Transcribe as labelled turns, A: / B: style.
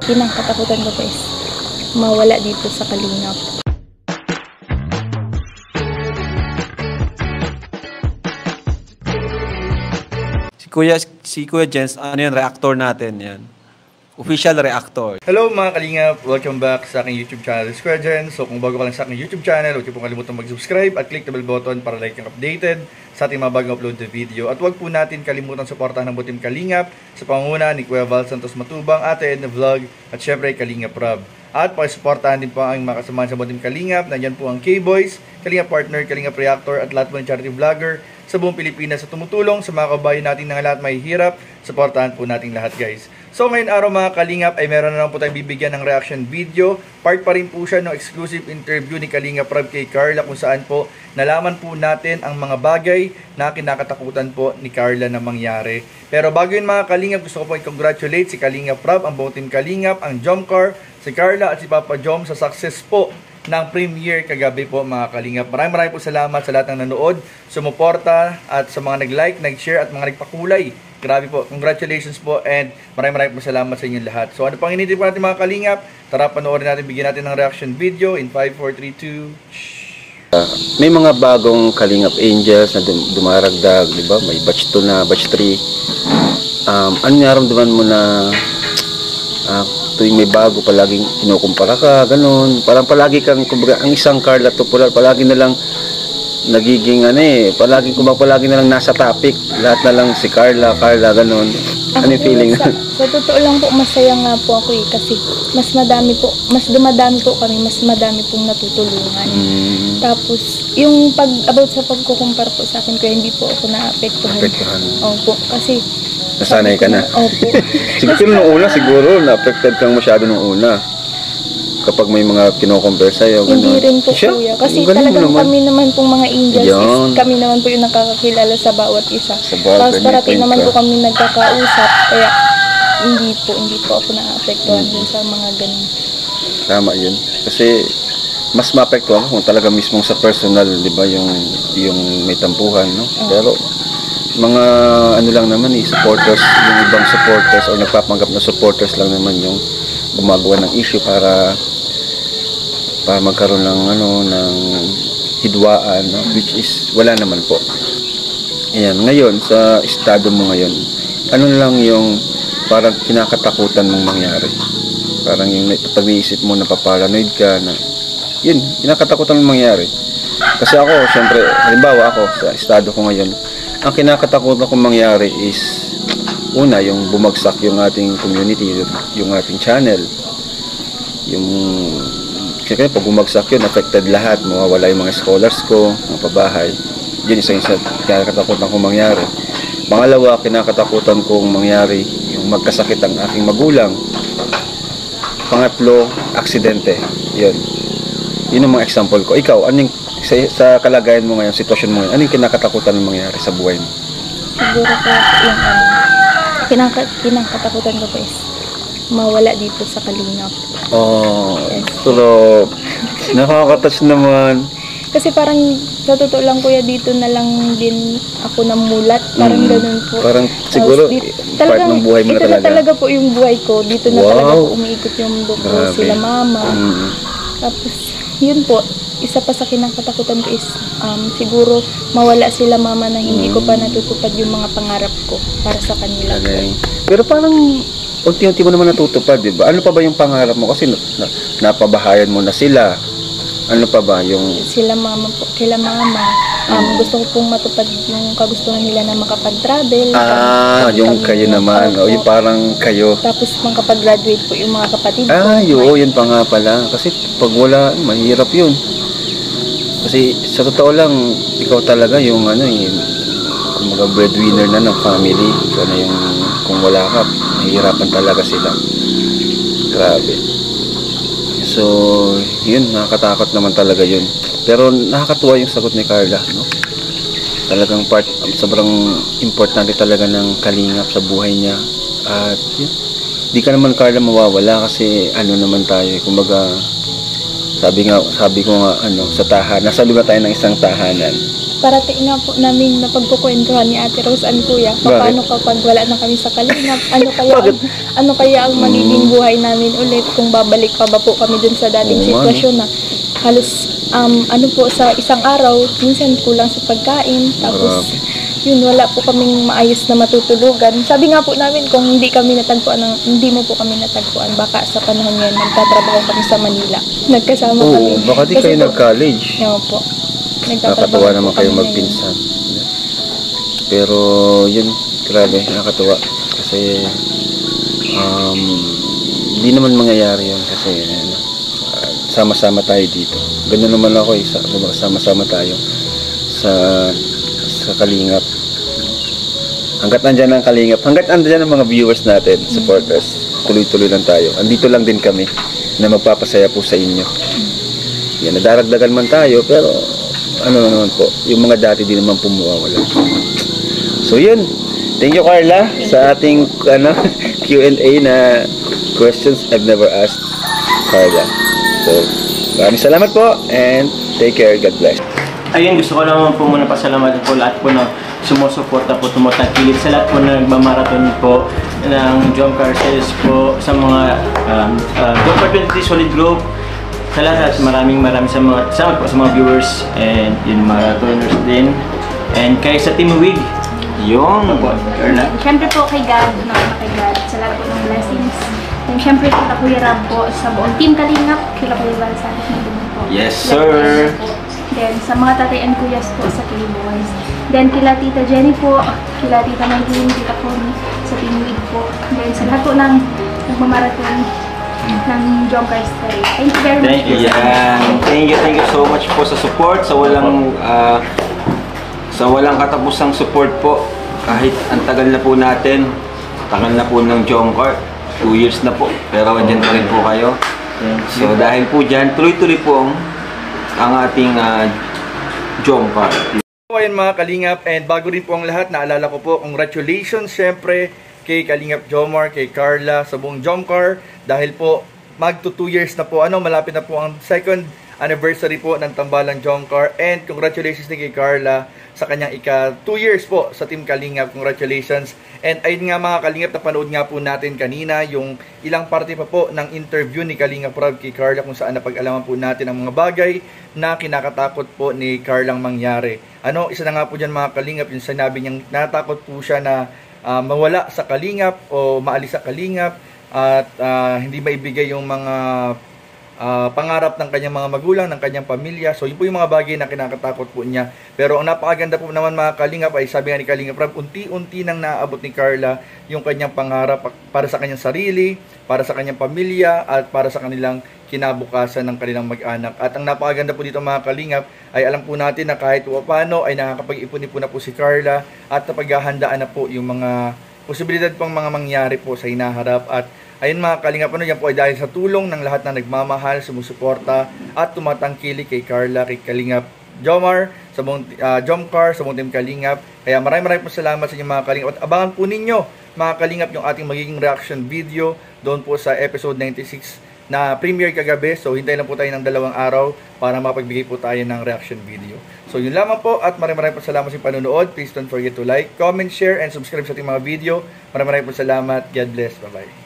A: Kinakatakutan ko guys, mawala dito sa Kalingap.
B: Si Kuya Jens, ano yan, reactor natin yan. Official reactor.
C: Hello mga Kalingap! Welcome back sa aking YouTube channel, Kuya Jens. So kung bago ka lang sa aking YouTube channel, huwag niyo pong kalimutan mag-subscribe at click the bell button para like and updated sa ating mga bagong upload na video. At huwag po natin kalimutan suportahan ng buong Team Kalingap sa pangunguna ni Kuya Val Santos Matubang, Ate Edna Vlog at syempre Kalingap Rob. At pakisuportahan din po ang mga kasamahan sa buong Team Kalingap. Nandyan po ang K-Boys, Kalingap Partner, Kalingap Reactor at lahat po ng charity vlogger sa buong Pilipinas sa tumutulong sa mga kabayan natin na lahat may hirap. Suportahan po natin lahat guys. So ngayon araw mga Kalingap ay meron na lang po tayong bibigyan ng reaction video. Part pa rin po siya ng exclusive interview ni Kalingap Rob kay Carla kung saan po nalaman po natin ang mga bagay na kinakatakutan po ni Carla na mangyari. Pero bago yun mga Kalingap, gusto ko po i-congratulate si Kalingap Rob, ang buong Team Kalingap, ang Jomcar, si Carla at si Papa Jom sa success po ng premiere kagabi po mga Kalingap. Maraming po salamat sa lahat ng nanood, sumuporta at sa mga nag-like, nag-share at mga nagpakulay. Grabe po, congratulations po and maraming po salamat sa inyong lahat. So ano pang hinihintay po natin mga Kalingap? Tara panoorin natin, bigyan natin ng reaction video in 5, 4, 3, 2.
D: May mga bagong Kalingap Angels na dumaragdag, di ba? May batch 2 na, batch 3. Ano naramdaman mo na tuwing may bago, palaging kinukumpara ka, ganun. Parang palagi kang, kumbaga, ang isang Carla to palagi na lang nagiging palagi na lang nasa topic. Lahat na lang si Carla, ganun. Ano yung feeling?
A: Sa totoo lang po, masaya nga po ako kasi mas dumadami po kami, mas madami pong natutulungan. Tapos, yung about sa pagkukumpara po sa akin, kaya hindi po ako naapektuhan. Opo, kasi
D: nasanay ka na?
A: Opo.
D: Siguro nung una, na-affected kang masyado nung una. Kapag may mga kino-compare sa'yo.
A: Hindi rin po kuya. Kasi talagang kami naman pong mga angels, kami naman po yung nakakakilala sa bawat isa. Tapos parating naman po kami nagkakausap. Kaya hindi po ako na-affectuhan dun sa mga ganun.
D: Tama yun. Kasi mas ma-affectuhan kung talaga mismong sa personal, di ba, yung may tampuhan, no? Pero mga lang naman supporters, yung ibang supporters o nagpapanggap na supporters lang naman yung gumagawa ng issue para magkaroon ng hidwaan, no? Which is wala naman po. Ayan, ngayon sa estado mo ngayon, ano lang yung parang kinakatakutan mong mangyari? Parang yung pag-iisip mo na paparanoid ka na yun, kinakatakutan mong mangyari. Kasi ako, syempre, halimbawa ako sa estado ko ngayon, ang kinakatakutan kong mangyari is una, yung bumagsak yung ating community, yung ating channel. Kasi pag bumagsak yun, affected lahat, mawawala yung mga scholars ko, mga pabahay. Yun isa kinakatakutan kong mangyari. Pangalawa, kinakatakutan kong mangyari yung magkasakit ang aking magulang. Pangatlo, aksidente. Yun ang mga example ko. Ikaw, anong sa kalagayan mo ngayon, sitwasyon mo ngayon, ano yung kinakatakutan ng mangyari sa buhay mo?
A: Siguro po yung kinakatakutan ko po is mawala dito sa Kalingap.
D: Yes. Pero nakaka-touch naman.
A: Kasi parang sa totoo lang kuya, dito na lang din ako namulat. Parang ganun po.
D: Parang siguro part ng buhay mo na talaga.
A: Ito na talaga po yung buhay ko. Dito na talaga po umiikot yung mundo ko. Sila mama. Tapos yun po, isa pa sa kinakatakutan ko is siguro mawala sila mama na hindi ko pa natutupad yung mga pangarap ko para sa kanila.
D: Okay. Pero parang unti-unti mo naman natutupad, di ba? Ano pa ba yung pangarap mo? Kasi napabahayan mo na sila. Ano pa ba yung
A: sila mama po, gusto ko pong matupad yung kagustuhan nila na makapag-travel.
D: Yung kayo naman. O yung parang kayo.
A: Tapos makapag-graduate po yung mga kapatid ko.
D: Yun pa nga pala. Kasi pag wala, mahirap yun. Kasi sa totoo lang, ikaw talaga yung kumbaga breadwinner na ng family. So yung kung wala ka, mahirapan talaga sila. Grabe. So, yun, nakakatakot naman talaga yun. Pero nakakatuwa yung sagot ni Carla, no? Talagang sobrang importante talaga ng Kalingap sa buhay niya. At yun, di ka naman Carla mawawala kasi naman tayo, kumbaga sabi ko nga sa tahanan, nasa loob tayo ng isang tahanan.
A: parati nga po namin napagkukwentuhan ni Ate Rose and Kuya, paano kapag wala na kami sa Kalingap, ano kaya ang magiging buhay namin ulit kung babalik pa ba po kami dun sa dating sitwasyon na halos ano po sa isang araw, minsan kulang sa pagkain, tapos yun, wala po kaming maayos na matutulugan. Sabi nga po namin, kung hindi mo po kami natagpuan, baka sa panahon yan, magtatrabaho kami sa Manila. Nagkasama kami.
D: Baka di kayo nag-college.
A: Oo po.
D: Nakakatuwa naman kayo magpinsan. Pero yun, grabe, nakakatuwa. Kasi hindi naman mangyayari yun kasi sama-sama tayo dito. Ganun naman ako sama-sama tayo sa Kalingap. Hanggat nandyan ang Kalingap, hanggat nandyan ang mga viewers natin, supporters, tuloy-tuloy lang tayo. Andito lang din kami na magpapasaya po sa inyo. Yan, nadaragdagan man tayo, pero ano naman po, yung mga dati din naman pumuwawala. So yun, thank you Carla sa ating Q&A na questions I've never asked Carla. So, maraming salamat po and take care, God bless.
E: Ayun, gusto ko naman po muna pasalamatan po lahat po na sumusuporta po, tumutangkilik sa lahat po na nagmamarathon po ng Jom Car Sales po, sa mga Jom Car 23 Solid Group, sa lahat, maraming salamat po sa mga viewers and yung marathoners din, and kay sa Team Wig, yung po, Carla.
F: Siyempre po kay God, kay God, sa lahat po ng blessings. And siyempre po Kuya Rab po sa buong Team Kalingap, kila Kuya Val sa akin po.
E: Yes, sir!
F: Then, sa mga tatay and kuyas po sa K-Boys. Then, kila Tita Jenny po, kila Tita Maylene, Tita Connie, sa Team Weed po. Then, sa lahat po ng nagmamarathon ng Jom Car Sales. Thank you very much.
D: Thank you so much po sa support, sa walang katapusang support po. Kahit ang tagal na po natin, tagal na po ng Jom Car, 2 years na po, pero dyan pa rin po kayo. So dahil po dyan, tuloy-tuloy po ang ating Jom Car.
C: Ayan mga Kalingap, and bago rin po ang lahat, naalala ko po, congratulations syempre kay Kalingap Jomar, kay Carla, sa buong Jom Car, dahil po magto 2 years na po, malapit na po ang 2nd anniversary po ng Tambalang Jom Car, and congratulations din kay Carla sa kanyang 2 years po sa Team Kalingap. Congratulations. And ayun nga mga Kalingap, napanood nga po natin kanina yung ilang parte pa po ng interview ni Kalingap Rob kay Carla, kung saan napag-alaman po natin ang mga bagay na kinakatakot po ni Carlang mangyari. Isa na nga po dyan mga Kalingap, yung sinabi niyang natakot po siya na mawala sa Kalingap o maalis sa Kalingap at hindi maibigay yung mga pangarap ng kanyang mga magulang, ng kanyang pamilya. So yun po yung mga bagay na kinakatakot po niya. Pero ang napakaganda po naman mga Kalingap ay sabi nga ni Kalingap Rob, unti-unti nang naabot ni Carla yung kanyang pangarap para sa kanyang sarili, para sa kanyang pamilya, at para sa kanilang kinabukasan ng kanilang mag-anak. At ang napakaganda po dito mga Kalingap ay alam po natin na kahit paano ay nakakapag-ipon-ipon na po si Carla at napaghahandaan na po yung mga posibilidad pang mga mangyari po sa hinaharap. At ayun mga Kalingap, yan po ay dahil sa tulong ng lahat na nagmamahal, sumusuporta at tumatangkilik kay Carla, kay Kalingap Jomar, sa buong Jom Car, sa buong Team Kalingap. Kaya maraming po salamat sa inyo mga Kalingap. At abangan po ninyo mga Kalingap yung ating magiging reaction video doon po sa episode 96 na premiere kagabi. So hintayin lang po tayo ng 2 araw para mapagbigay po tayo ng reaction video. So yun lamang po, at maraming po salamat sa panonood. Please don't forget to like, comment, share, and subscribe sa ating mga video. Maraming po salamat. God bless. Bye-bye.